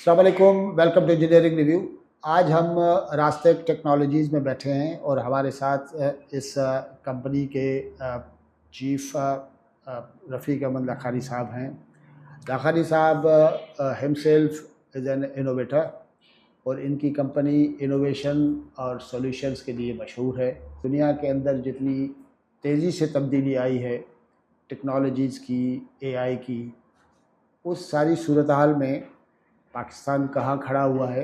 अस्सलाम वालेकुम, welcome to engineering review. आज हम रास्टेक टेक्नोलॉजीज़ में बैठे हैं और हमारे साथ इस कंपनी के चीफ रफ़ीक अहमद लाखानी साहब हैं। लाखानी साहब हिमसेल्फ इज़ एन इनोवेटर और इनकी कंपनी इनोवेशन और सॉल्यूशंस के लिए मशहूर है। दुनिया के अंदर जितनी तेज़ी से तब्दीली आई है टेक्नोलॉजीज़ की, एआई की, उस सारी सूरत हाल में पाकिस्तान कहाँ खड़ा हुआ है।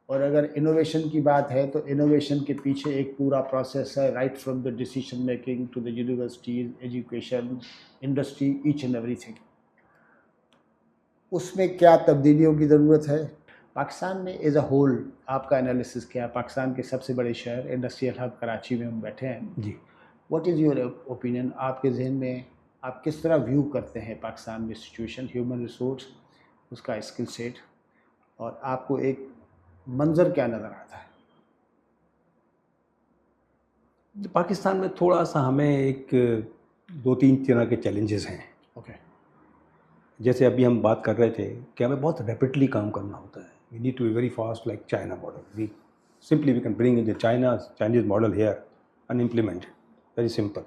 और अगर इनोवेशन की बात है तो इनोवेशन के पीछे एक पूरा प्रोसेस है, right from the decision making to the universities, education, industry, each and everything. उसमें क्या तब्दीलियों की ज़रूरत है पाकिस्तान में एज अ होल? आपका एनालिसिस क्या है? पाकिस्तान के सबसे बड़े शहर, इंडस्ट्रियल हब कराची में हम बैठे हैं जी। What is your opinion? आपके जहन में आप किस तरह व्यू करते हैं पाकिस्तान में सिचुएशन, ह्यूमन रिसोर्स, उसका स्किल सेट, और आपको एक मंजर क्या नज़र आता है? पाकिस्तान में थोड़ा सा हमें एक 2-3 तरह के चैलेंजेस हैं। ओके। जैसे अभी हम बात कर रहे थे कि हमें बहुत रैपिडली काम करना होता है। We need to be very fast like China model. We can bring in the Chinese model here and implement very simple.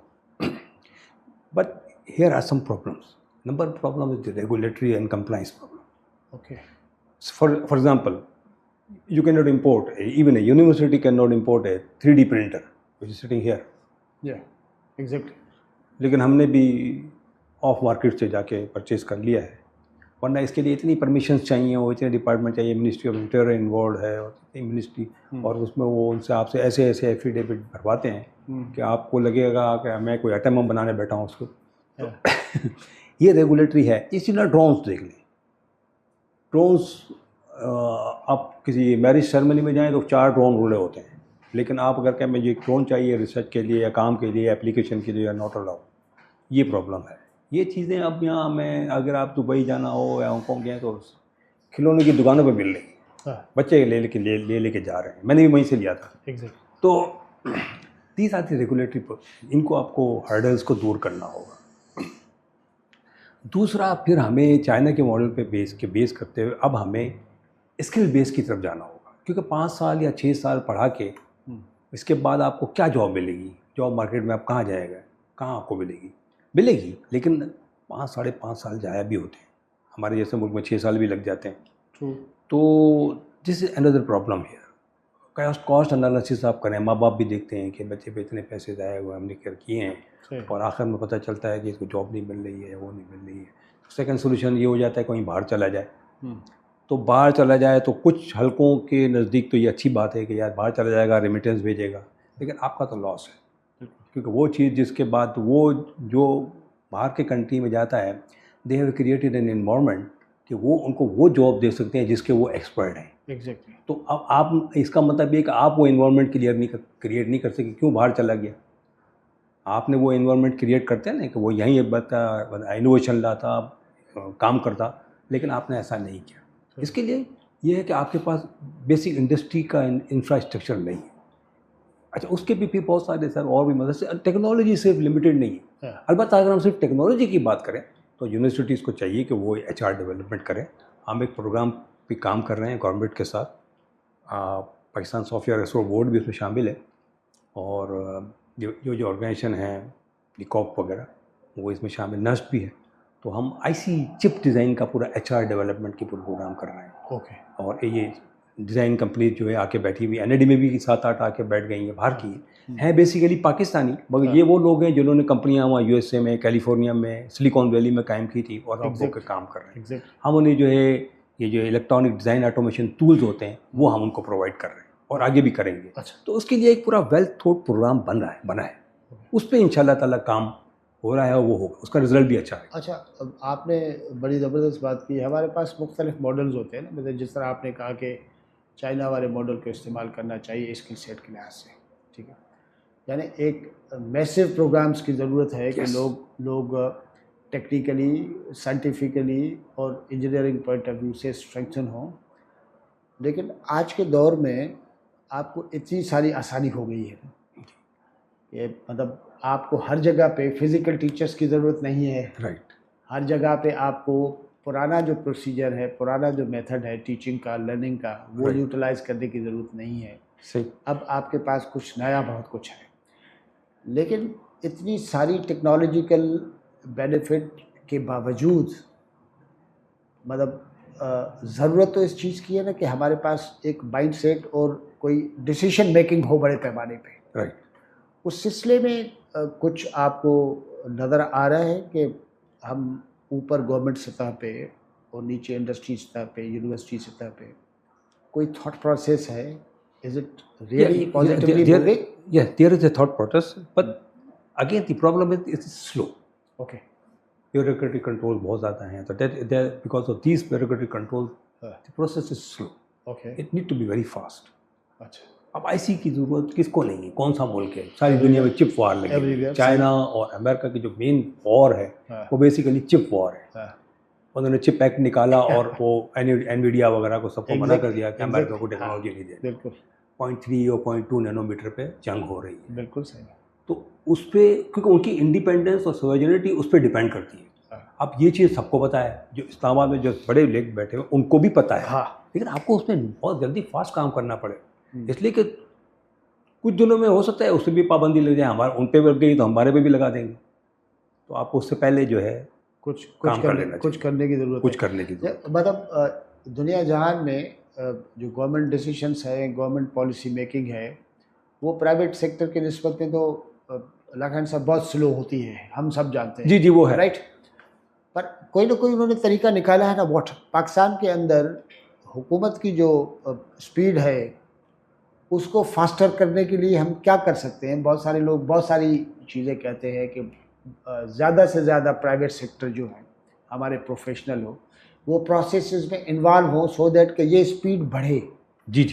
But here are some problems. Number one problem is the regulatory and compliance problem. Okay. For example, you cannot import, even a university cannot import a 3D printer which is sitting here. Yeah, exactly. लेकिन हमने भी of market से जाके purchase कर लिया है, वरना इसके लिए इतनी परमिशंस चाहिए और इतने डिपार्टमेंट चाहिए, मिनिस्ट्री ऑफ इंटीरियर इन्वॉल्व है और इतनी मिनिस्ट्री, और उसमें वो उनसे आपसे ऐसे ऐसे एफिडेविट भरवाते हैं कि आपको लगेगा कि मैं कोई आइटम बम बनाने बैठा हूँ उसको। तो ये रेगुलेटरी है। इसी तरह ड्रोन्स देख लें। ड्रोन्स, आप किसी मैरिज सेरेमनी में जाएं तो 4 ड्रोन उड़े होते हैं, लेकिन आप अगर कहें मुझे ड्रोन चाहिए रिसर्च के लिए या काम के लिए, एप्लीकेशन के लिए, या नॉट अलाउ। ये प्रॉब्लम है। ये चीज़ें अब यहाँ में अगर आप दुबई जाना हो या हांगकॉन्ग गए तो खिलौने की दुकानों पे मिल रही है, बच्चे लेके जा रहे हैं। मैंने भी वहीं से लिया था। एग्जैक्टली। तो दीज आर द रेगुलेटरी, इनको आपको हर्डल्स को दूर करना होगा। दूसरा, फिर हमें चाइना के मॉडल पे बेस करते हुए अब हमें स्किल बेस की तरफ जाना होगा, क्योंकि 5 साल या 6 साल पढ़ा के इसके बाद आपको क्या जॉब मिलेगी? जॉब मार्केट में आप कहाँ जाएगा? कहाँ आपको मिलेगी, लेकिन 5-5.5 साल जाया भी होते हैं। हमारे जैसे मुल्क में 6 साल भी लग जाते हैं। तो this is another problem here. Cost analysis आप करें, माँ बाप भी देखते हैं कि बच्चे पे इतने पैसे ज़ाया हुए हमने केयर किए हैं, और आखिर में पता चलता है कि इसको जॉब नहीं मिल रही है, वो नहीं मिल रही है। सेकंड सोल्यूशन ये हो जाता है कहीं बाहर चला जाए। तो बाहर चला जाए तो कुछ हलकों के नज़दीक तो ये अच्छी बात है कि यार बाहर चला जाएगा, रेमिटेंस भेजेगा, लेकिन आपका तो लॉस है, क्योंकि वो चीज़ जिसके बाद वो जो बाहर के कंट्री में जाता है, they have created an environment कि वो उनको वो जॉब दे सकते हैं जिसके वो एक्सपर्ट हैं। एग्जैक्टली। तो अब आप, इसका मतलब ये कि आप वो एनवायरनमेंट क्रिएट नहीं कर सके, क्यों बाहर चला गया? आपने वो एनवायरनमेंट क्रिएट करते हैं ना कि वो यहीं इनोवेशन लाता, काम करता, लेकिन आपने ऐसा नहीं किया। इसके लिए ये है कि आपके पास बेसिक इंडस्ट्री का इंफ्रास्ट्रक्चर नहीं है। अच्छा, उसके भी फिर बहुत सारे सर और भी मदद से, टेक्नोलॉजी सिर्फ लिमिटेड नहीं है। अलबत्ता अगर हम सिर्फ टेक्नोलॉजी की बात करें तो यूनिवर्सिटीज़ को चाहिए कि वो HR डेवलपमेंट करें। हम एक प्रोग्राम पे काम कर रहे हैं गवर्नमेंट के साथ, पाकिस्तान सॉफ्टवेयर रिसोर्स बोर्ड भी उसमें शामिल है, और जो ऑर्गेनाइजेशन है निकॉप वगैरह वो इसमें शामिल, नस्ट भी है। तो हम IC चिप डिज़ाइन का पूरा HR डेवलपमेंट की पूरा प्रोग्राम कर रहे हैं। ओके। और ये डिज़ाइन कंपनी जो है आके बैठी हुई, NID में भी 7-8 आके बैठ गई हैं, बाहर की हैं, बेसिकली पाकिस्तानी, मगर ये वो लोग हैं जिन्होंने कंपनियां वहाँ USA में, कैलिफोर्निया में, सिलिकॉन वैली में कायम की थी, और अब लोग काम कर रहे हैं। हम उन्हें जो है ये जो इलेक्ट्रॉनिक डिज़ाइन ऑटोमेशन टूल्स होते हैं वो हम उनको प्रोवाइड कर रहे हैं, और आगे भी करेंगे। अच्छा। तो उसके लिए एक पूरा वेल थॉट प्रोग्राम बना है। उस पर इंशाल्लाह ताला काम हो रहा है, और वो होगा, उसका रिजल्ट भी अच्छा है। अच्छा, अब आपने बड़ी ज़बरदस्त बात की। हमारे पास मुख्तलिफ मॉडल्स होते हैं ना, मतलब जिस तरह आपने कहा कि चाइना वाले मॉडल को इस्तेमाल करना चाहिए स्किल सेट के लिहाज से, ठीक है। यानी एक मैसिव प्रोग्राम्स की ज़रूरत है कि लोग टेक्निकली, साइंटिफिकली और इंजीनियरिंग पॉइंट ऑफ व्यू से स्ट्रेंथन हों। लेकिन आज के दौर में आपको इतनी सारी आसानी हो गई है कि मतलब आपको हर जगह पे फिज़िकल टीचर्स की ज़रूरत नहीं है। राइट। हर जगह पे आपको पुराना जो प्रोसीजर है, पुराना जो मेथड है टीचिंग का, लर्निंग का, वो Right. यूटिलाइज करने की ज़रूरत नहीं है। सही। अब आपके पास कुछ नया बहुत कुछ है, लेकिन इतनी सारी टेक्नोलॉजिकल बेनिफिट के बावजूद मतलब ज़रूरत तो इस चीज़ की है ना कि हमारे पास एक माइंड सेट और कोई डिसीजन मेकिंग हो बड़े पैमाने पे। राइट। उस सिलसिले में कुछ आपको नज़र आ रहा है कि हम ऊपर गवर्नमेंट सतह पे और नीचे इंडस्ट्री सतह पे, यूनिवर्सिटी सतह पे कोई थॉट प्रोसेस है? Is it really positively moving? Yeah, there is a thought process, but again the problem is it's slow. Okay. Bureaucratic controls बहुत ज़्यादा हैं, तो that because of these bureaucratic controls, the process is slow. Okay. It need to be very fast. अच्छा। अब IC की ज़रूरत किसको नहीं है? कौन सा मुल्क है? सारी दुनिया में चिप वॉर लगी है। Everywhere, चाइना और अमेरिका की जो मेन वॉर है वो बेसिकली चिप वॉर है। उन्होंने चिप एक्ट निकाला और वो एनवीडिया वगैरह को सबको मना कर दिया कि अमेरिका को टेक्नोलॉजी नहीं देनी। बिल्कुल 0.3 और 0.2 नैनोमीटर पे जंग हो रही है। बिल्कुल सही। तो उस पर क्योंकि उनकी इंडिपेंडेंस और सोवरेनिटी उस पर डिपेंड करती है। अब ये चीज़ सबको पता है, जो इस्लामाबाद में जो बड़े लोग बैठे हुए उनको भी पता है। लेकिन आपको उसमें बहुत जल्दी फास्ट काम करना पड़े, इसलिए कि कुछ दिनों में हो सकता है उससे भी पाबंदी लग जाए, हमारे उन पे लग गई तो हमारे पे भी लगा देंगे। तो आपको उससे पहले जो है कुछ करने की ज़रूरत। मतलब दुनिया जहान में जो गवर्नमेंट डिसीजंस है, गवर्नमेंट पॉलिसी मेकिंग है, वो प्राइवेट सेक्टर के निस्बत में तो लाखान साहब बहुत स्लो होती है, हम सब जानते हैं। जी वो है। राइट। पर कोई ना कोई उन्होंने तरीका निकाला है ना। वॉट पाकिस्तान के अंदर हुकूमत की जो स्पीड है उसको फास्टर करने के लिए हम क्या कर सकते हैं? बहुत सारे लोग बहुत सारी चीज़ें कहते हैं कि ज़्यादा से ज़्यादा प्राइवेट सेक्टर जो है हमारे प्रोफेशनल हो, वो प्रोसेसेस में इन्वॉल्व हो सो दैट कि ये स्पीड बढ़े। जी।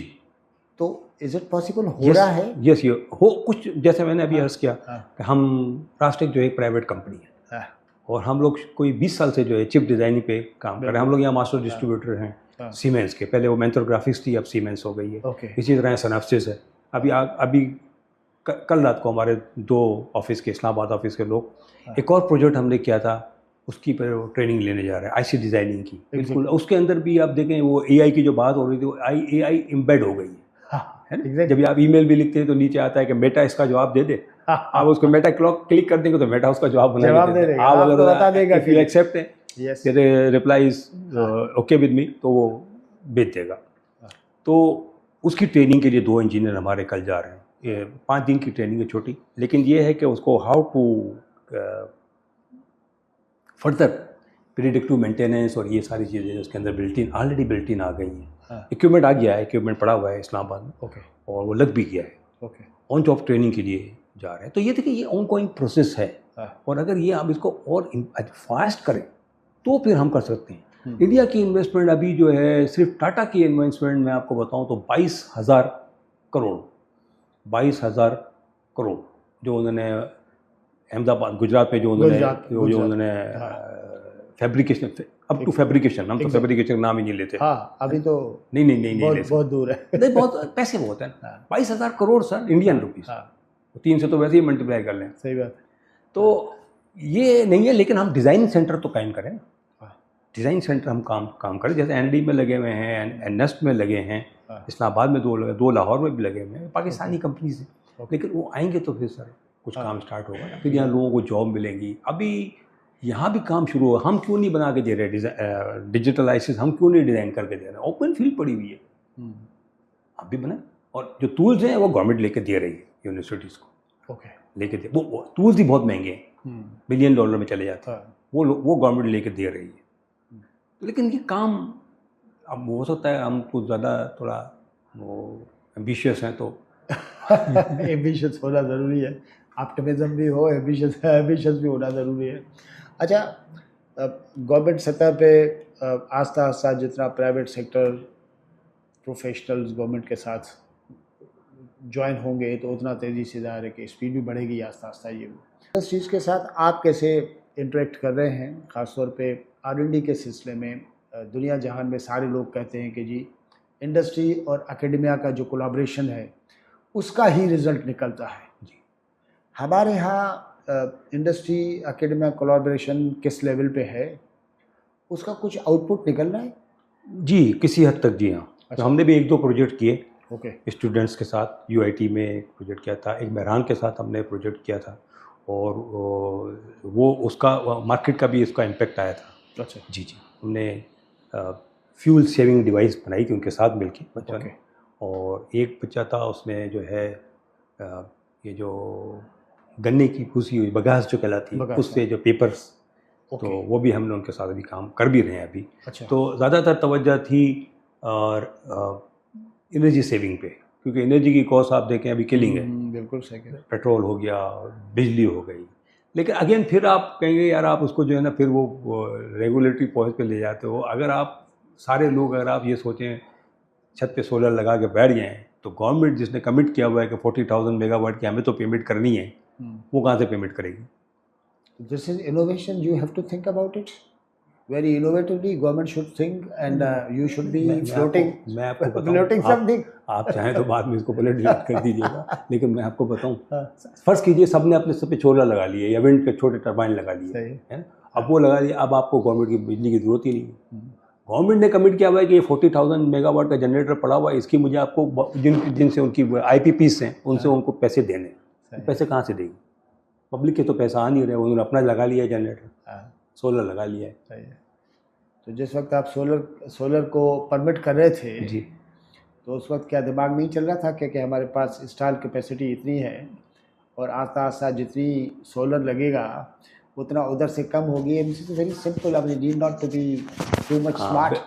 तो इज़ इट पॉसिबल? हो रहा है? यस, ये हो कुछ जैसे मैंने अभी अर्ज़ किया कि हम रास्टेक जो एक प्राइवेट कंपनी है और हम लोग कोई 20 साल से जो है चिप डिज़ाइनिंग पे काम कर रहे हैं। हम लोग यहाँ मास्टर डिस्ट्रीब्यूटर हैं सीमेंस के, पहले वो मेंथर ग्राफिक्स थी, अब सीमेंस हो गई है। इसी तरह सनफ्सिस है। अभी कल रात को हमारे 2 ऑफिस के, इस्लामाबाद ऑफिस के लोग एक और प्रोजेक्ट हमने किया था, उसकी पर ट्रेनिंग लेने जा रहे हैं आईसी डिज़ाइनिंग की। बिल्कुल उसके अंदर भी आप देखें वो एआई की जो बात हो रही थी, वो एआई एम्बेड हो गई है ना। जब आप ईमेल भी लिखते हैं तो नीचे आता है कि मेटा इसका जवाब दे दे। आप उसको मेटा क्लिक कर देंगे तो मेटा उसका जवाब बना देगा। आप अगर बता देगा कि एक्सेप्ट है, reply is okay with me, तो वो भेज देगा। तो उसकी ट्रेनिंग के लिए 2 इंजीनियर हमारे कल जा रहे हैं। ये 5 दिन की ट्रेनिंग है छोटी, लेकिन ये है कि उसको how to further predictive maintenance और ये सारी चीज़ें उसके अंदर ऑलरेडी बिल्ट इन आ गई हैं। इक्विपमेंट आ गया है, इक्विपमेंट पड़ा हुआ है इस्लामाबाद में। और वो लग भी गया है। ऑन जॉब ट्रेनिंग के लिए जा रहे हैं। तो ये देखिए ये ऑन गोइंग प्रोसेस है। और अगर ये आप इसको और फास्ट करें तो फिर हम कर सकते हैं। इंडिया की इन्वेस्टमेंट अभी जो है, सिर्फ टाटा की इन्वेस्टमेंट मैं आपको बताऊं तो 22,000 करोड़ जो उन्होंने अहमदाबाद गुजरात में जो उन्होंने फैब्रिकेशन, अप टू फैब्रिकेशन, हम तो फैब्रिकेशन नाम ही नहीं लेते। अभी तो नहीं बहुत दूर है। नहीं, बहुत पैसे बहुत हैं। 22,000 करोड़ सर, इंडियन रुपीस। 3 से तो वैसे ही मल्टीप्लाई कर लें। सही बात। तो ये नहीं है, लेकिन हम डिज़ाइन सेंटर तो कायम करें। डिज़ाइन सेंटर हम काम करें, जैसे एनडी में लगे हुए हैं, नेस्ट में लगे हैं, इस्लामाबाद में 2 लाहौर में भी लगे हुए हैं, पाकिस्तानी कंपनी से। लेकिन वो आएंगे तो फिर सर कुछ काम स्टार्ट होगा, फिर यहाँ लोगों को जॉब मिलेंगी। अभी यहाँ भी काम शुरू हुआ, हम क्यों नहीं बना के दे रहे डिजिटल आईसीस, हम क्यों नहीं डिज़ाइन करके दे रहे? ओपन फील्ड पड़ी हुई है, आप भी बनाए। और जो टूल्स हैं वो गवर्नमेंट लेके दे रही है यूनिवर्सिटीज़ को। लेके दे, वो टूल्स ही बहुत महंगे हैं, $1 बिलियन में चले जाते हैं। वो गवर्नमेंट लेके दे रही है। लेकिन ये काम अब हो सकता है हम कुछ ज़्यादा थोड़ा वो एम्बिशियस हैं, तो एम्बिशियस होना ज़रूरी है। ऑप्टिमिज्म भी हो, एम्बिशियस भी होना ज़रूरी है। अच्छा, गवर्नमेंट सतह पे आस्ता आस्ता जितना प्राइवेट सेक्टर प्रोफेशनल्स गवर्नमेंट के साथ ज्वाइन होंगे तो उतना तेज़ी से ज़ाहिर है कि स्पीड भी बढ़ेगी आस्ता आस्ता। ये इस चीज़ के साथ आप कैसे इंटरेक्ट कर रहे हैं? ख़ासतौर पे R&D के सिलसिले में दुनिया जहान में सारे लोग कहते हैं कि जी इंडस्ट्री और एकेडमिया का जो कोलैबोरेशन है उसका ही रिज़ल्ट निकलता है। जी, हमारे यहाँ इंडस्ट्री एकेडमिया कोलैबोरेशन किस लेवल पे है उसका कुछ आउटपुट निकल रहा है? जी, किसी हद तक जी हाँ। तो अच्छा। हमने भी 1-2 प्रोजेक्ट किए ओके। स्टूडेंट्स के साथ। यूआईटी में एक प्रोजेक्ट किया था, एक मेहरान के साथ हमने प्रोजेक्ट किया था, और वो उसका मार्केट का भी इसका इम्पैक्ट आया था। अच्छा। जी, जी। हमने फ्यूल सेविंग डिवाइस बनाई थी उनके साथ मिलके बच्चों ने, और एक बच्चा था उसने जो है ये जो गन्ने की भूसी हुई बगास जो कहलाती है, बगास, उससे जो पेपर्स, तो ओके। वो भी हमने उनके साथ अभी काम कर भी रहे हैं अभी। अच्छा। तो ज़्यादातर तवज्जो थी और एनर्जी सेविंग पे, क्योंकि एनर्जी की कॉस्ट आप देखें अभी किलिंग है। बिल्कुल सही कह रहे हैं। पेट्रोल हो गया, बिजली हो गई, लेकिन अगेन फिर आप कहेंगे यार आप उसको जो है ना फिर वो रेगुलेटरी पॉइंट पे ले जाते हो। अगर आप सारे लोग अगर आप ये सोचें छत पे सोलर लगा के बैठ जाएं, तो गवर्नमेंट जिसने कमिट किया हुआ है कि 40,000 मेगावाट की हमें तो पेमेंट करनी है, वो कहाँ से पेमेंट करेगी? This is innovation. You have to think about it very innovatively. Government should think, and you should be floating, मैं आपको बताऊं, floating something. आप चाहें तो बाद में इसको पहले डिलीट कर दीजिएगा, लेकिन मैं आपको बताऊं, फर्स्ट कीजिए सबने अपने सब पे सोलर लगा लिए या विंड के छोटे टरबाइन लगा लिए, सही है ना? अब वो लगा लिए, अब आपको गवर्नमेंट की बिजली की जरूरत ही नहीं है। गवर्नमेंट ने कमिट किया हुआ है कि ये 40,000 मेगावाट का जनरेटर पड़ा हुआ है, इसकी मुझे आपको जिनसे उनकी IPPs हैं उनसे उनको पैसे देने हैं। पैसे कहाँ से देगी? पब्लिक के तो पैसा आ नहीं रहे, उन्होंने अपना लगा लिया है जनरेटर, सोलर लगा लिया है। सही है। तो जिस वक्त आप सोलर को परमिट कर रहे थे जी, तो उस वक्त क्या दिमाग नहीं चल रहा था कि हमारे पास इंस्टॉल कैपेसिटी इतनी है और आस्ता आस्ता जितनी सोलर लगेगा उतना उधर से कम होगी? This is very simple, I need not to be too much smart.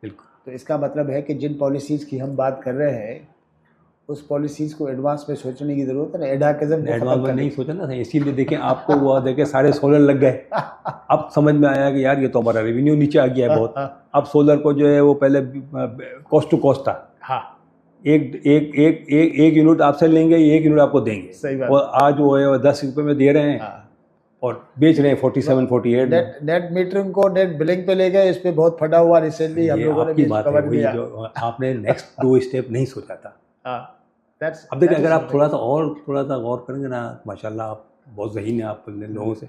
बिल्कुल। तो इसका मतलब है कि जिन पॉलिसीज़ की हम बात कर रहे हैं उस पॉलिसीज़ को एडवांस में सोचने की ज़रूरत है ना, एडवांस में नहीं सोचा ना, इसीलिए देखें आपको वो देखे सारे सोलर लग गए। अब समझ में आया कि यार ये तो हमारा रेवेन्यू नीचे आ गया है बहुत। अब सोलर को जो है वो पहले कॉस्ट टू कॉस्ट था। हाँ, एक यूनिट आपसे लेंगे, 1 यूनिट आपको देंगे। सही बात। और आज वो है 10 रुपये में दे रहे हैं और बेच रहे हैं 47-48 में। नेट मीटरिंग को नेट बिलिंग पे ले गए, इस पे बहुत फटा हुआ रिसेंटली हम लोगों ने भी कवर किया। जो आपने नेक्स्ट 2 स्टेप नहीं सोचा था। अब देखिए, that is अगर आप something. थोड़ा सा गौर करेंगे ना, माशाल्लाह आप बहुत ज़हीन हैं आप लोगों से,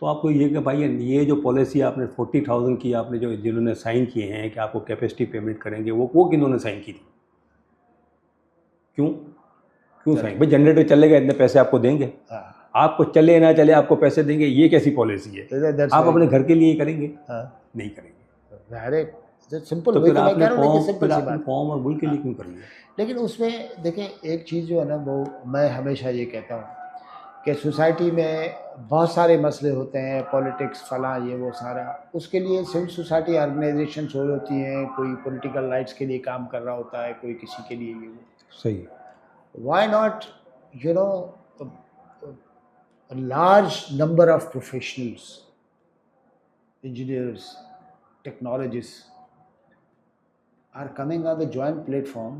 तो आपको ये कि भाई ये जो पॉलिसी आपने 40,000 की आपने जो जिन्होंने साइन किए हैं कि आपको कैपेसिटी पेमेंट करेंगे, वो किन्होंने साइन की थी? क्यों साइन? भाई जनरेटर चलेगा इतने पैसे आपको देंगे, आपको चले ना चले आपको पैसे देंगे, ये कैसी पॉलिसी है? आप अपने घर के लिए करेंगे? नहीं करेंगे। अरे सिंपल, तो फिर आपने कॉम और मुल्क के लिए क्यों कर लिया? लेकिन उसमें देखें एक चीज़ जो है ना, वो मैं हमेशा ये कहता हूँ कि सोसाइटी में बहुत सारे मसले होते हैं, पॉलिटिक्स फला ये वो सारा, उसके लिए सिविल सोसाइटी ऑर्गेनाइजेशन हो होती हैं, कोई पॉलिटिकल राइट्स के लिए काम कर रहा होता है, कोई किसी के लिए ये वो। सही। Why not you know large number of professionals, engineers, technologist are coming on the joint platform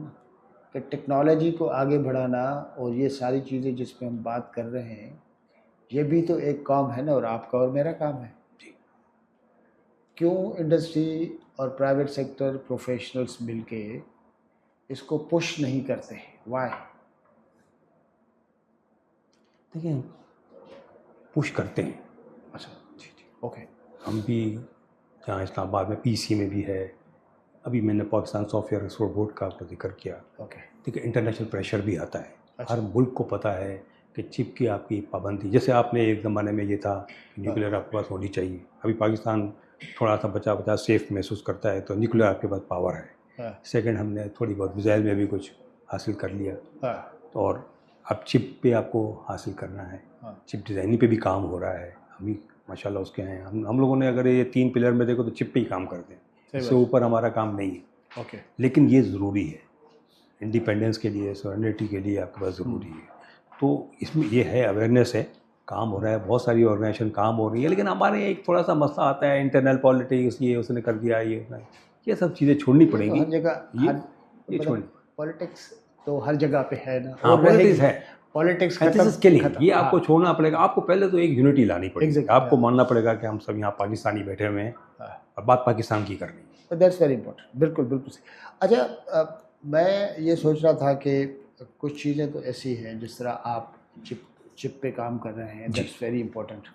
कि टेक्नोलॉजी को आगे बढ़ाना और ये सारी चीज़ें जिस पे हम बात कर रहे हैं, ये भी तो एक काम है ना, और आपका और मेरा काम है। क्यों इंडस्ट्री और प्राइवेट सेक्टर प्रोफेशनल्स मिलके इसको पुश नहीं करते हैं? वाई? देखिए, पुश करते हैं। अच्छा, जी, ओके। हम भी जहाँ इस्लामाबाद में PC में भी है, अभी मैंने पाकिस्तान सॉफ्टवेयर रिसोर्स बोर्ड का आपको जिक्र किया। ओके। देखिए, इंटरनेशनल प्रेशर भी आता है। अच्छा। हर मुल्क को पता है कि चिप की आपकी पाबंदी, जैसे आपने एक ज़माने में ये था कि न्यूक्लियर आपके पास होनी चाहिए। अभी पाकिस्तान थोड़ा सा बचा सेफ महसूस करता है, तो न्यूक्लियर आपके पास पावर है। सेकंड, हमने थोड़ी बहुत मिसाइल में भी कुछ हासिल कर लिया, और अब चिप पे आपको हासिल करना है। चिप डिज़ाइनिंग पे भी काम हो रहा है, हम भी माशाल्लाह उसके हैं। हम लोगों ने अगर ये 3 पिलर में देखो तो चिप पे ही काम करते हैं, इससे ऊपर हमारा काम नहीं है। ओके। लेकिन ये ज़रूरी है, इंडिपेंडेंस के लिए, सॉवरेनिटी के लिए आपके पास ज़रूरी है। तो इसमें ये है, अवेयरनेस है, काम हो रहा है, बहुत सारी ऑर्गेनाइजेशन काम हो रही है, लेकिन हमारे एक थोड़ा सा मसला आता है इंटरनल पॉलिटिक्स, ये उसने कर दिया, ये सब चीज़ें छोड़नी पड़ेंगी। हर जगह ये छोड़नी। पॉलिटिक्स तो हर जगह पे है ना, और पॉलिटिक्स है, पॉलिटिक्स ये आपको छोड़ना पड़ेगा। आपको पहले तो एक यूनिटी लानी पड़ेगी, आपको मानना पड़ेगा कि हम सब यहाँ पाकिस्तानी बैठे हुए हैं और बात पाकिस्तान की करनी है। दैट्स वेरी इंपॉर्टेंट, बिल्कुल बिल्कुल सही। अच्छा, मैं ये सोच रहा था कि कुछ चीज़ें तो ऐसी हैं, जिस तरह आप चिप पे काम कर रहे हैं, दैट्स वेरी इंपॉर्टेंट।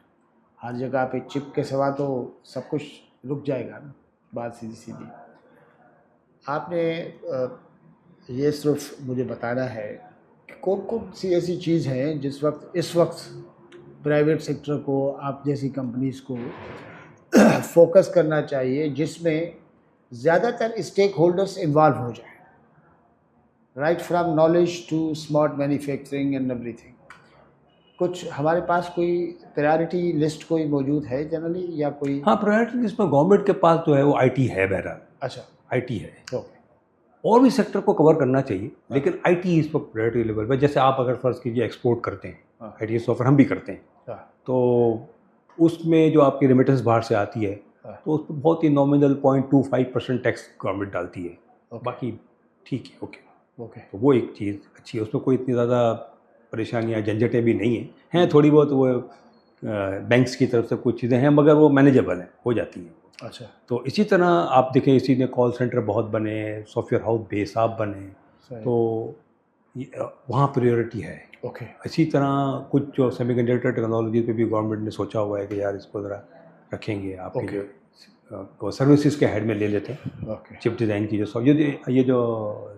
हर जगह पे चिप के सिवा तो सब कुछ रुक जाएगा ना। बात सीधी सीधी। आपने ये सिर्फ मुझे बताना है कि कौन कौन सी ऐसी चीज़ है इस वक्त प्राइवेट सेक्टर को, आप जैसी कंपनीज को फोकस करना चाहिए जिसमें ज़्यादातर स्टेक होल्डर्स इन्वॉल्व हो जाए, right from knowledge to smart manufacturing and everything. कुछ हमारे पास कोई प्रायोरिटी लिस्ट कोई मौजूद है जनरली, या कोई? हाँ, प्रायोरिटी लिस्ट में गवर्नमेंट के पास जो है वो आईटी है, बहरहाल अच्छा, आईटी है। ओके, और भी सेक्टर को कवर करना चाहिए, लेकिन आईटी इस वक्त प्रायोरिटी लेवल पे। जैसे आप अगर फर्ज कीजिए एक्सपोर्ट करते हैं, आईटी सॉफ्टवेयर हम भी करते हैं, तो उसमें जो आपकी रेमिटेंस बाहर से आती है तो उस पर बहुत ही नॉमिनल 0.25% टैक्स गवर्नमेंट डालती है, बाकी ठीक है, ओके। तो वो एक चीज़ अच्छी है, उसमें कोई इतनी ज़्यादा परेशानियाँ झंझटें भी नहीं हैं थोड़ी बहुत वो बैंक्स की तरफ से कुछ चीज़ें हैं, मगर वो मैनेजेबल हैं, हो जाती हैं। अच्छा, तो इसी तरह आप देखें, इसी ने कॉल सेंटर बहुत बने, सॉफ्टवेयर हाउस बेसाब बने, तो वहाँ प्रायोरिटी है। ओके, इसी तरह कुछ जो सेमीकंडक्टर टेक्नोलॉजी पे भी गवर्नमेंट ने सोचा हुआ है कि यार इसको ज़रा रखेंगे, आपके जो सर्विसेज के हेड में ले लेते हैं। ओके, चिप डिज़ाइन की जो ये जो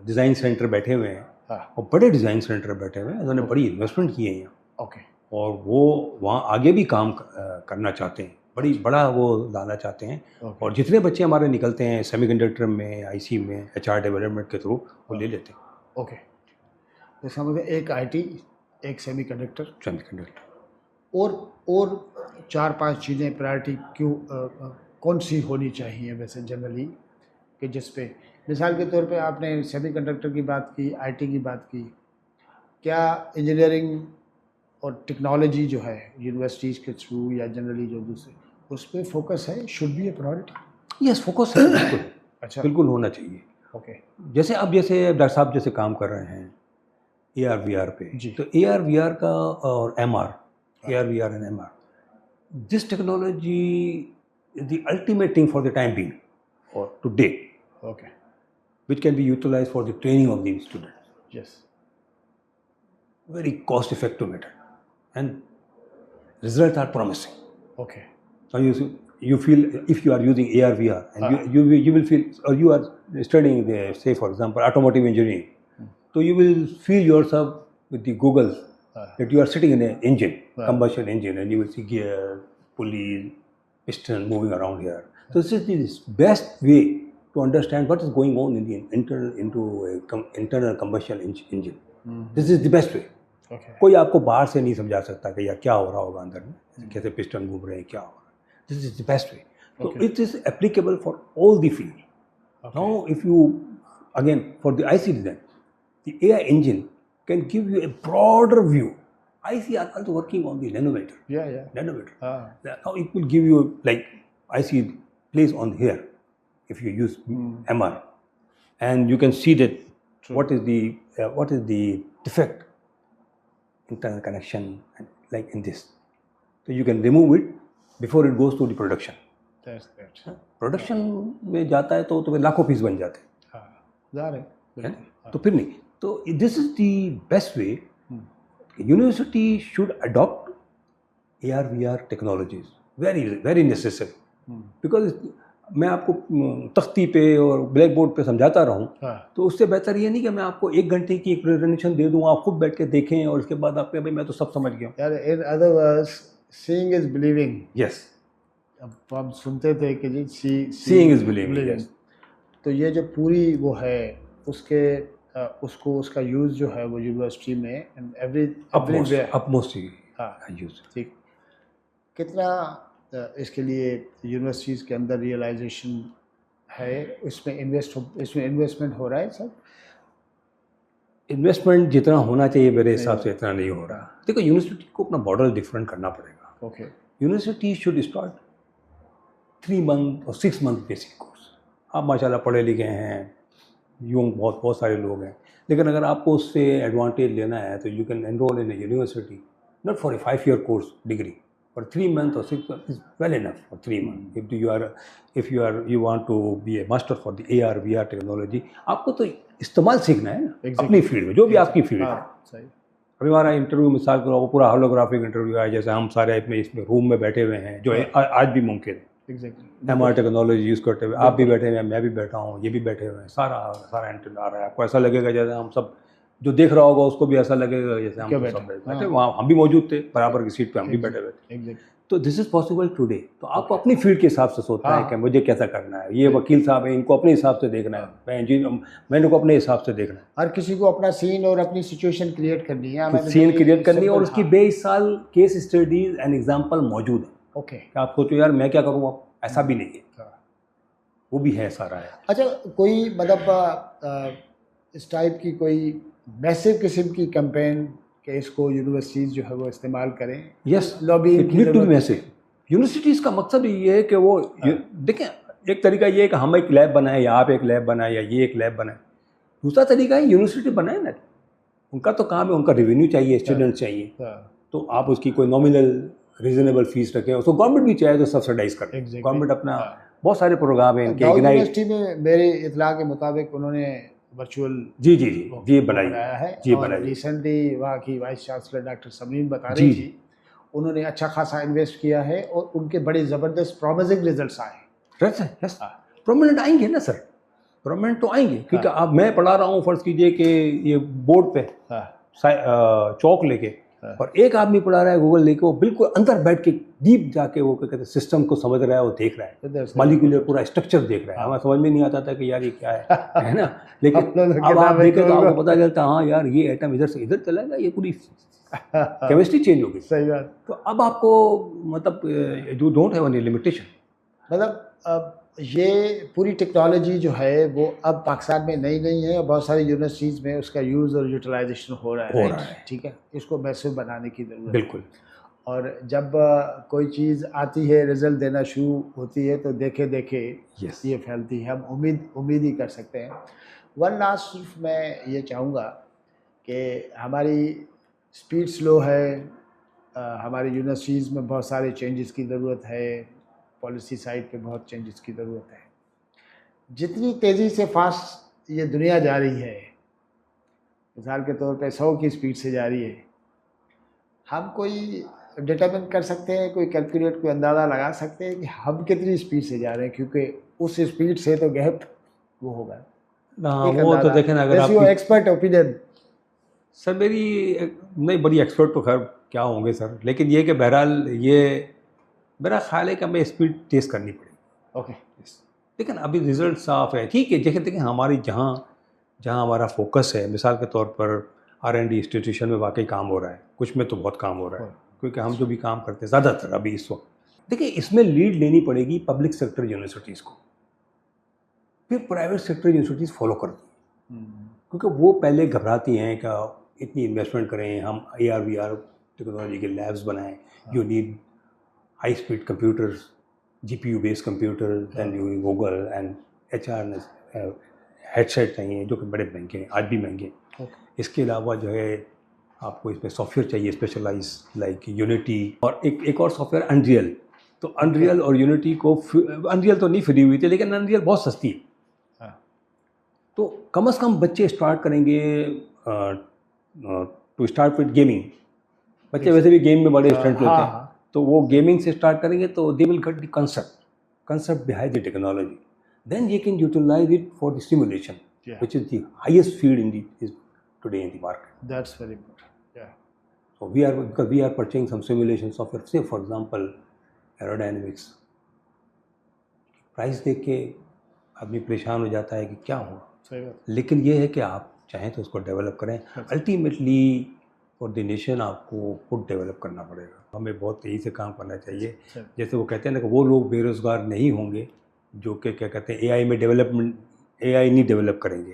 डिज़ाइन सेंटर बैठे हुए हैं, और बड़े डिज़ाइन सेंटर बैठे हुए हैं, उन्होंने बड़ी इन्वेस्टमेंट की है यहाँ, ओके, और वो वहाँ आगे भी काम करना चाहते हैं, बड़ा वो लाना चाहते हैं। और जितने बच्चे हमारे निकलते हैं सेमीकंडक्टर में, आईसी में, एचआर डेवलपमेंट के थ्रू, वो ले लेते हैं। ओके, तो इसका मतलब एक आईटी, एक सेमीकंडक्टर, और 4-5 चीज़ें प्रायोरिटी क्यों कौन सी होनी चाहिए वैसे जनरली, कि जिस पे मिसाल के तौर पे आपने सेमीकंडक्टर की बात की, आईटी की बात की, क्या इंजीनियरिंग और टेक्नोलॉजी जो है यूनिवर्सिटीज़ के थ्रू या जनरली जो दूसरे, उस पर फोकस है, should be A priority? Yes, focus है, बिल्कुल। अच्छा, बिल्कुल होना चाहिए। ओके, जैसे डॉक्टर साहब जैसे काम कर रहे हैं AR VR पे, तो AR VR का और MR, AR VR and MR, this technology is the ultimate thing for the time being और today, okay, which can be utilized for the training of the students. Yes, Very cost effective method, and results are promising. Okay, Now you feel if you are using AR VR, and you will feel, or you are studying the, say for example automotive engineering, so you will feel yourself with the goggles that you are sitting in an engine, combustion engine, and you will see gears, pulleys, piston moving around here. So this is the best way to understand what is going on in the internal combustion engine. This is the best way. कोई आपको बाहर से नहीं समझा सकता कि यार क्या हो रहा होगा अंदर में, कैसे पिस्टन घूम रहे हैं, क्या हो रहा है। This is the best way. So it is applicable for all the field. Now if you, again for the IC design, the AI engine can give you a broader view. IC are also working on the nanometer. Nanometer. Now it will give you, like IC plays on here if you use MR, and you can see that what is the defect, internal connection, like in this. So you can remove it before it goes to the production. That's great. Production में जाता है तो फिर लाखों piece बन जाते हैं, जा रहे हैं, तो फिर नहीं। तो this is the best way. University should adopt AR VR technologies, very very necessary, because मैं आपको तख्ती पे और ब्लैक बोर्ड पे समझाता रहूँ, तो उससे बेहतर ये नहीं कि मैं आपको 1 घंटे की एक प्रेजेंटेशन दे दूँ, आप खुद बैठ के देखें और उसके बाद आप भाई मैं तो सब समझ गया। यार in other words seeing is believing. Yes, अब हम सुनते थे कि जी सीइंग इज बिलीविंग। यस, तो ये जो पूरी वो है उसके उसका यूज़ जो है वो यूनिवर्सिटी में एंड एवरीवेयर अपमोस्ट यूज। ठीक, कितना इसके लिए यूनिवर्सिटीज़ के अंदर रियलाइजेशन है, इसमें इन्वेस्टमेंट हो रहा है सब? इन्वेस्टमेंट जितना होना चाहिए मेरे हिसाब से इतना नहीं हो रहा। देखो, यूनिवर्सिटी को अपना मॉडल डिफरेंट करना पड़ेगा। Okay, university should start 3 month और 6 मंथ बेसिक कोर्स। आप माशाल्लाह पढ़े लिखे हैं, यूँ बहुत सारे लोग हैं, लेकिन अगर आपको उससे एडवांटेज लेना है तो you can enrol in A university not for a 5 year course degree, for 3 months or 6 months is well enough for 3 months. If you want to be a master for the AR VR technology, आपको तो इस्तेमाल सीखना है ना अपनी field में, जो भी आपकी फील्ड है। सही। अभी हमारा इंटरव्यू मिसाल करो, पूरा होलोग्राफिक इंटरव्यू है, जैसे हम सारे इसमें रूम में बैठे हुए हैं, जो आज भी मुमकिन है। एग्जैक्टली MR टेक्नोलॉजी यूज़ करते हुए आप भी बैठे हुए हैं, मैं भी बैठा हूँ, ये भी बैठे हुए हैं, सारा एंटेना आ रहा है। आपको ऐसा लगेगा जैसे हम सब, जो देख रहा होगा उसको भी ऐसा लगेगा जैसे हम क्या तो बैठे? सब बैठे हाँ। वहाँ हम भी मौजूद थे, बराबर की सीट पे हम भी बैठे हुए थे। एग्जैक्टली तो दिस इज़ पॉसिबल टुडे। तो आपको अपनी फील्ड के हिसाब से सोचना है हाँ। कि मुझे कैसा करना है। ये वकील साहब हैं, इनको अपने हिसाब से देखना है, मैं इंजीनियर, मैंने को अपने हिसाब से देखना है। हर किसी को अपना सीन और अपनी सिचुएशन क्रिएट करनी है, हमें सीन क्रिएट करनी है और simple, उसकी हाँ। 22 साल केस स्टडीज एंड एग्जाम्पल मौजूद है। ओके कि आप सोचो यार मैं क्या करूँ, अब ऐसा भी नहीं है, हाँ। वो भी है, सारा है। अच्छा, कोई मतलब इस टाइप की कोई मैसिव किस्म की कैंपेन के इसको यूनिवर्सिटीज़ जो है वो इस्तेमाल करें? यस, लॉबिंग इट की नीड टू बी जरूरत है। मैसिव। यूनिवर्सिटीज़ का मकसद ये है कि वो देखें, एक तरीका ये है कि हम एक लैब बनाएं या आप एक लैब बनाएं या ये एक लैब बनाएं। दूसरा तरीका है यूनिवर्सिटी बनाए ना, उनका तो काम है, उनका रेवेन्यू चाहिए, स्टूडेंट चाहिए, हाँ, तो आप उसकी कोई नॉमिनल रीजनेबल फीस रखें। उसको गवर्नमेंट भी चाहे तो सब्सिडाइज कर दे। Exactly. गवर्नमेंट अपना हाँ। बहुत सारे प्रोग्राम हैं इनके, दाऊद इग्नाइट। यूनिवर्सिटी में मेरे इतला के मुताबिक उन्होंने वर्चुअल जी जी जी जी बनाइए, बनाया है। जी और बनाइए। रिसेंटली वहाँ की वाइस चांसलर डॉक्टर समरीन बता जी। रही थी, उन्होंने अच्छा खासा इन्वेस्ट किया है और उनके बड़े ज़बरदस्त प्रॉमिसिंग रिजल्ट्स आए हैं। यस, प्रोमिनेंट आएंगे ना सर, प्रोमिनेंट तो आएंगे, क्योंकि अब मैं पढ़ा रहा हूँ, फर्ज कीजिए कि ये बोर्ड पे चौक लेके, और एक आदमी पढ़ा रहा है गूगल लेके, वो बिल्कुल अंदर बैठ के डीप जाके वो क्या कहते हैं सिस्टम को समझ रहा है, वो देख रहा है, मॉलिक्यूलर पूरा स्ट्रक्चर देख रहा है। हमें समझ में नहीं आता था कि यार ये क्या है ना, लेकिन अब आप देखें तो आपको पता चलता है हाँ यार ये एटम इधर से इधर चला गया, ये पूरी केमिस्ट्री चेंज हो गई। सही बात। तो अब आपको मतलब you don't have any limitation. मतलब अब ये पूरी टेक्नोलॉजी जो है वो अब पाकिस्तान में नई नहीं है, बहुत सारी यूनिवर्सिटीज़ में उसका यूज़ और यूटिलाइजेशन हो रहा है। ठीक है, इसको मैसिव बनाने की ज़रूरत है। बिल्कुल। और जब कोई चीज़ आती है, रिजल्ट देना शुरू होती है, तो देखे देखे ये फैलती है। हम उम्मीद ही कर सकते हैं। वन लास्ट सिर्फ मैं ये चाहूँगा कि हमारी स्पीड स्लो है, हमारी यूनिवर्सिटीज़ में बहुत सारे चेंजेस की ज़रूरत है, पॉलिसी साइड पे बहुत चेंजेस की ज़रूरत है। जितनी तेज़ी से फास्ट ये दुनिया जा रही है, मिसाल के तौर पे 100 की स्पीड से जा रही है, हम कोई डिटरमिन कर सकते हैं, कोई कैलकुलेट, कोई अंदाज़ा लगा सकते हैं कि हम कितनी स्पीड से जा रहे हैं? क्योंकि उस स्पीड से तो गैप वो होगा ना, वो तो देखें ना, अगर आप एक्सपर्ट ओपिनियन। सर मेरी नहीं, बड़ी एक्सपर्ट तो खैर क्या होंगे सर, लेकिन ये कि बहरहाल ये मेरा ख्याल है कि हमें स्पीड टेस्ट करनी पड़ेगी। ओके, लेकिन अभी रिजल्ट साफ है, ठीक है। देखें हमारी जहाँ हमारा फोकस है, मिसाल के तौर पर R&D इंस्टीट्यूशन में वाकई काम हो रहा है, कुछ में तो बहुत काम हो रहा है, क्योंकि हम जो भी काम करते हैं ज़्यादातर अभी इस वक्त, देखिए इसमें लीड लेनी पड़ेगी पब्लिक सेक्टर यूनिवर्सिटीज़ को, फिर प्राइवेट सेक्टर यूनिवर्सिटीज़ फॉलो करती हैं, क्योंकि वो पहले घबराती हैं कि इतनी इन्वेस्टमेंट करें, हम AR/VR टेक्नोलॉजी के लैब्स बनाएं, you need high speed computers, GPU based computers and using Google and HR headset चाहिए जो कि बड़े महंगे हैं, आज भी महंगे हैं। इसके अलावा जो है आपको इसमें सॉफ्टवेयर चाहिए स्पेशलाइज, लाइक यूनिटी, और एक और सॉफ्टवेयर अनरियल। तो अनरियल और यूनिटी को, अनरियल तो नहीं फ्री हुई थी, लेकिन अनरियल बहुत सस्ती है। तो कम से कम बच्चे स्टार्ट करेंगे टू स्टार्ट विद गेमिंग। बच्चे वैसे भी गेम में बड़े स्टूडेंट होते हैं, तो वो गेमिंग से स्टार्ट करेंगे, तो they will get the concept behind the technology, then they can utilize it for the simulation, which is the highest field today in the market. That's very good. Yeah. So because we are purchasing some simulation software, say for example aerodynamics, price देख के आदमी परेशान हो जाता है कि क्या हुआ। सही बात। लेकिन ये है कि आप चाहें तो उसको डेवलप करें। अल्टीमेटली फॉर द नेशन आपको खुद डेवलप करना पड़ेगा। हमें बहुत तेज़ी से काम करना चाहिए। जैसे वो कहते हैं ना कि वो लोग बेरोज़गार नहीं होंगे जो कि क्या कहते हैं AI में डेवलपमेंट, AI नहीं डेवलप करेंगे,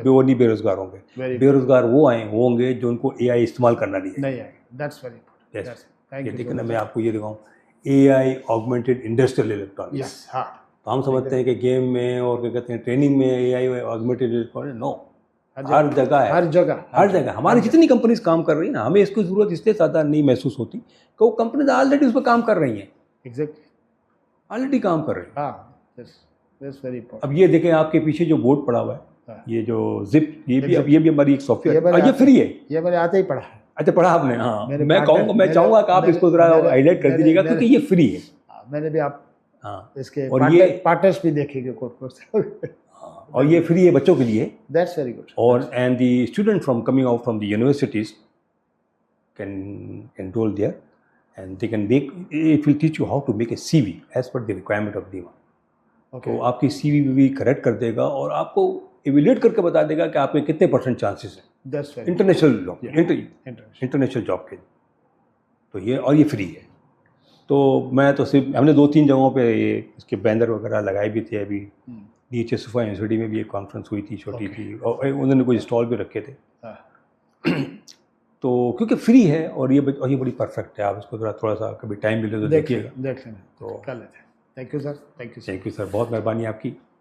वो नहीं बेरोज़गार होंगे। बेरोज़गार वो होंगे जो उनको AI इस्तेमाल करना नहीं है। That's very good. लेकिन मैं आपको ये दिखाऊँ, AI ऑगमेंटेड इंडस्ट्रियल इलेक्ट्रॉनिक्स। तो हम समझते हैं कि गेम में और क्या कहते हैं ट्रेनिंग में AI ऑगमेंटेड इलेक्ट्रॉनिक्स, नो, हर जगह है, हर जगह। हमारी जितनी कंपनीज काम कर रही है ना, हमें इसकी ज़रूरत इसलिए ज़्यादा नहीं महसूस होती कि वो कंपनीज ऑलरेडी उस पर काम कर रही हैं। एग्जैक्टली, ऑलरेडी काम कर रही हैं। अब ये देखें आपके पीछे जो बोर्ड पड़ा हुआ है, ये जो जिप, ये भी हमारी एक सॉफ्टवेयर, ये फ्री है। ये मैंने आते ही पढ़ा है। अच्छा, पढ़ा आपने? हाँ, मैं चाहूँगा कि आप इसको ज़रा हाईलाइट कर दीजिएगा, क्योंकि ये फ्री है। मैंने भी आप हाँ इसके और ये पार्टनर्स भी देखेंगे कोर्स। हाँ, और ये फ्री है बच्चों के लिए। That's very good. और and the student from coming out from the universities can enroll there and they can make, it will teach you how to make a CV as per the requirement of D1. तो आपकी CV भी correct कर देगा और आपको evaluate करके बता देगा कि आप में कितने % चांसेस हैं इंटरनेशनल जॉब, इंटरनेशनल जॉब के। तो ये और ये फ्री है। तो मैं तो सिर्फ हमने 2-3 जगहों पे ये इसके बैनर वगैरह लगाए भी थे। अभी DHS सुफा यूनिवर्सिटी में भी एक कॉन्फ्रेंस हुई थी छोटी थी और उन्होंने कोई स्टॉल भी रखे थे। तो क्योंकि फ्री है और ये बड़ी परफेक्ट है। आप इसको थोड़ा सा कभी टाइम मिले तो देखिएगा, देख लेना तो कर लेते हैं। Thank you sir, thank you sir, बहुत मेहरबानी आपकी।